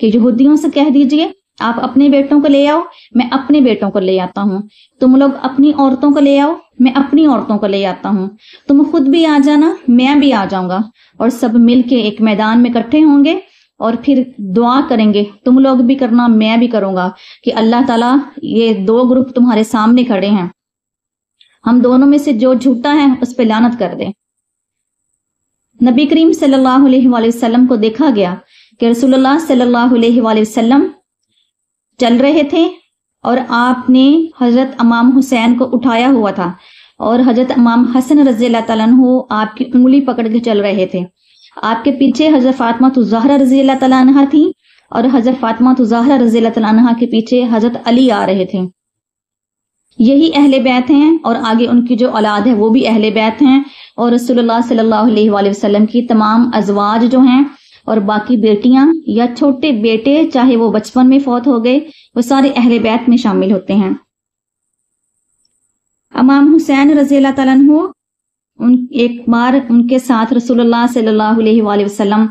کہ یہودیوں سے کہہ دیجئے آپ اپنے بیٹوں کو لے آؤ، میں اپنے بیٹوں کو لے آتا ہوں، تم لوگ اپنی عورتوں کو لے آؤ، میں اپنی عورتوں کو لے آتا ہوں، تم خود بھی آ جانا، میں بھی آ جاؤں گا، اور سب مل کے ایک میدان میں اکٹھے ہوں گے اور پھر دعا کریں گے، تم لوگ بھی کرنا میں بھی کروں گا کہ اللہ تعالیٰ یہ دو گروپ تمہارے سامنے کھڑے ہیں، ہم دونوں میں سے جو جھوٹا ہے اس پہ لعنت کر دے۔ نبی کریم صلی اللہ علیہ وآلہ وسلم کو دیکھا گیا کہ رسول اللہ صلی اللہ علیہ وآلہ وسلم چل رہے تھے اور آپ نے حضرت امام حسین کو اٹھایا ہوا تھا اور حضرت امام حسن رضی اللہ تعالیٰ عنہ آپ کی انگلی پکڑ کے چل رہے تھے۔ آپ کے پیچھے حضرت فاطمہ الزہرا رضی اللہ تعالیٰ عنہ تھی اور حضرت فاطمہ الزہرا رضی اللہ تعالیٰ عنہ کے پیچھے حضرت علی آ رہے تھے۔ یہی اہل بیت ہیں اور آگے ان کی جو اولاد ہے وہ بھی اہل بیت ہیں، اور رسول اللہ صلی اللہ علیہ وآلہ وسلم کی تمام ازواج جو ہیں اور باقی بیٹیاں یا چھوٹے بیٹے چاہے وہ بچپن میں فوت ہو گئے وہ سارے اہل بیت میں شامل ہوتے ہیں۔ امام حسین رضی اللہ تعالیٰ عنہ ایک بار ان کے ساتھ رسول اللہ صلی اللہ علیہ وآلہ وسلم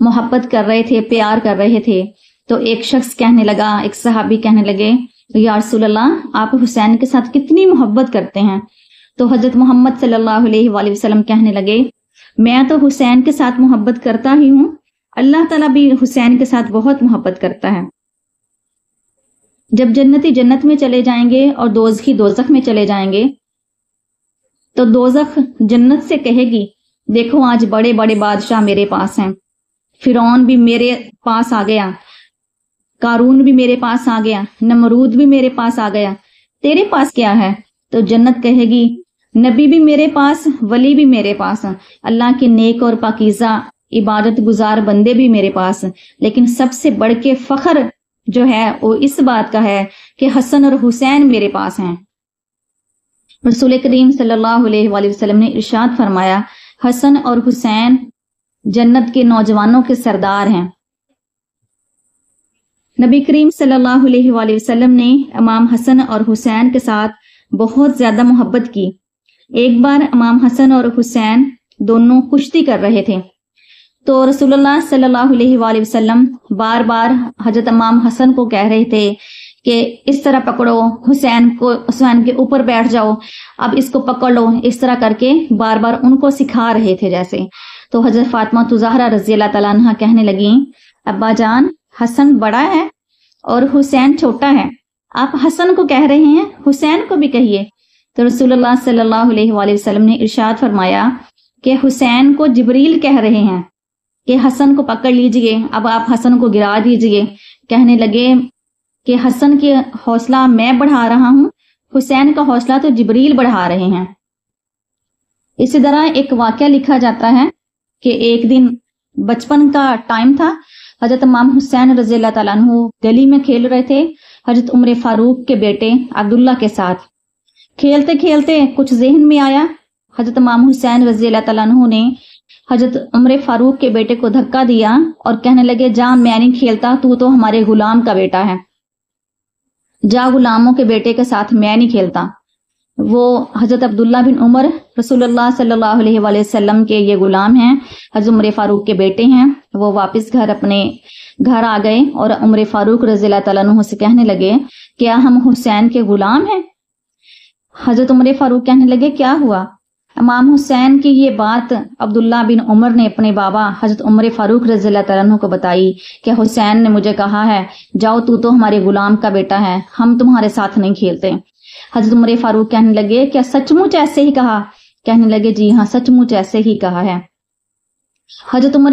محبت کر رہے تھے، پیار کر رہے تھے، تو ایک شخص کہنے لگا، ایک صحابی کہنے لگے یا رسول اللہ آپ حسین کے ساتھ کتنی محبت کرتے ہیں؟ تو حضرت محمد صلی اللہ علیہ وآلہ وسلم کہنے لگے میں تو حسین کے ساتھ محبت کرتا ہی ہوں، اللہ تعالیٰ بھی حسین کے ساتھ بہت محبت کرتا ہے۔ جب جنتی جنت میں چلے جائیں گے اور دوزخی دوزخ میں چلے جائیں گے تو دوزخ جنت سے کہے گی دیکھو آج بڑے بڑے بادشاہ میرے پاس ہیں، فرعون بھی میرے پاس آ گیا، قارون بھی میرے پاس آ گیا، نمرود بھی میرے پاس آ گیا، تیرے پاس کیا ہے؟ تو جنت کہے گی نبی بھی میرے پاس، ولی بھی میرے پاس، اللہ کے نیک اور پاکیزہ عبادت گزار بندے بھی میرے پاس، لیکن سب سے بڑھ کے فخر جو ہے وہ اس بات کا ہے کہ حسن اور حسین میرے پاس ہیں۔ رسول کریم صلی اللہ علیہ وآلہ وسلم نے ارشاد فرمایا حسن اور حسین جنت کے نوجوانوں کے سردار ہیں۔ نبی کریم صلی اللہ علیہ وآلہ وسلم نے امام حسن اور حسین کے ساتھ بہت زیادہ محبت کی۔ ایک بار امام حسن اور حسین دونوں کشتی کر رہے تھے تو رسول اللہ صلی اللہ علیہ وآلہ وسلم بار بار حضرت امام حسن کو کہہ رہے تھے کہ اس طرح پکڑو، حسین کے اوپر بیٹھ جاؤ، اب اس کو پکڑ لو، اس طرح کر کے بار بار ان کو سکھا رہے تھے جیسے۔ تو حضرت فاطمہ الزہرا رضی اللہ تعالیٰ عنہ کہنے لگیں ابا جان حسن بڑا ہے اور حسین چھوٹا ہے، آپ حسن کو کہہ رہے ہیں، حسین کو بھی کہیے۔ تو رسول اللہ صلی اللہ علیہ وآلہ وسلم نے ارشاد فرمایا کہ حسین کو جبریل کہہ رہے ہیں کہ حسن کو پکڑ لیجئے، اب آپ حسن کو گرا دیجئے۔ کہنے لگے کہ حسن کی حوصلہ میں بڑھا رہا ہوں، حسین کا حوصلہ تو جبریل بڑھا رہے ہیں۔ اسی طرح ایک واقعہ لکھا جاتا ہے کہ ایک دن بچپن کا ٹائم تھا، حضرت امام حسین رضی اللہ تعالیٰ عنہ گلی میں کھیل رہے تھے حضرت عمر فاروق کے بیٹے عبداللہ کے ساتھ۔ کھیلتے کھیلتے کچھ ذہن میں آیا، حضرت امام حسین رضی اللہ تعالیٰ عنہ نے حضرت عمر فاروق کے بیٹے کو دھکا دیا اور کہنے لگے جا میں نہیں کھیلتا، تو ہمارے غلام کا بیٹا ہے، جا غلاموں کے بیٹے کے ساتھ میں نہیں کھیلتا۔ وہ حضرت عبداللہ بن عمر رسول اللہ صلی اللہ علیہ وآلہ وسلم کے یہ غلام ہیں، حضرت عمر فاروق کے بیٹے ہیں۔ وہ واپس اپنے گھر آ گئے اور عمر فاروق رضی اللہ تعالیٰ عنہ سے کہنے لگے کیا ہم حسین کے غلام ہیں؟ حضرت عمر فاروق کہنے لگے کیا ہوا؟ امام حسین کی یہ بات عبداللہ بن عمر نے اپنے بابا حضرت عمر فاروق رضی اللہ تعالیٰ عنہ کو بتائی کہ حسین نے مجھے کہا ہے جاؤ تو ہمارے غلام کا بیٹا ہے، ہم تمہارے ساتھ نہیں کھیلتے۔ حضرت عمر فاروق کہنے لگے کیا سچ مچ ایسے ہی کہا؟ کہنے لگے جی ہاں سچ مچ ایسے ہی کہا ہے۔ حضرت عمر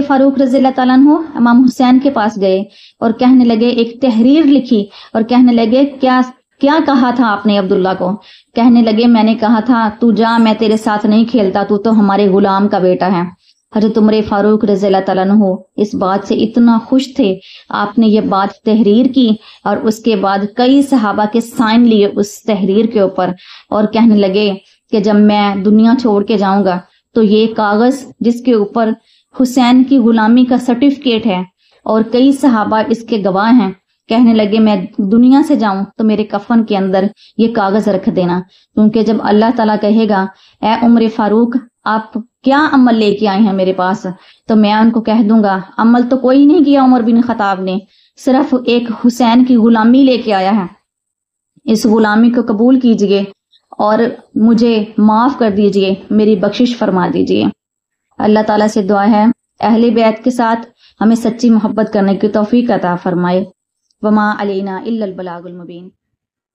فاروق رضی اللہ تعالیٰ عنہ امام حسین کے پاس گئے اور کہنے لگے ایک تحریر لکھی اور کہنے لگے کیا کہا تھا آپ نے عبداللہ کو؟ کہنے لگے میں نے کہا تھا تو جا میں تیرے ساتھ نہیں کھیلتا، تو ہمارے غلام کا بیٹا ہے۔ حضرت عمر فاروق رضی اللہ تعالیٰ عنہ اس بات سے اتنا خوش تھے، آپ نے یہ بات تحریر کی اور اس کے بعد کئی صحابہ کے سائن لیے اس تحریر کے اوپر، اور کہنے لگے کہ جب میں دنیا چھوڑ کے جاؤں گا تو یہ کاغذ جس کے اوپر حسین کی غلامی کا سرٹیفکیٹ ہے اور کئی صحابہ اس کے گواہ ہیں، کہنے لگے میں دنیا سے جاؤں تو میرے کفن کے اندر یہ کاغذ رکھ دینا، کیونکہ جب اللہ تعالیٰ کہے گا اے عمر فاروق آپ کیا عمل لے کے آئے ہیں میرے پاس؟ تو میں ان کو کہہ دوں گا عمل تو کوئی نہیں کیا عمر بن خطاب نے، صرف ایک حسین کی غلامی لے کے آیا ہے، اس غلامی کو قبول کیجئے اور مجھے معاف کر دیجئے، میری بخشش فرما دیجئے۔ اللہ تعالیٰ سے دعا ہے اہل بیت کے ساتھ ہمیں سچی محبت کرنے کی توفیق عطا فرمائے۔ وما علینا الا البلاغ المبین۔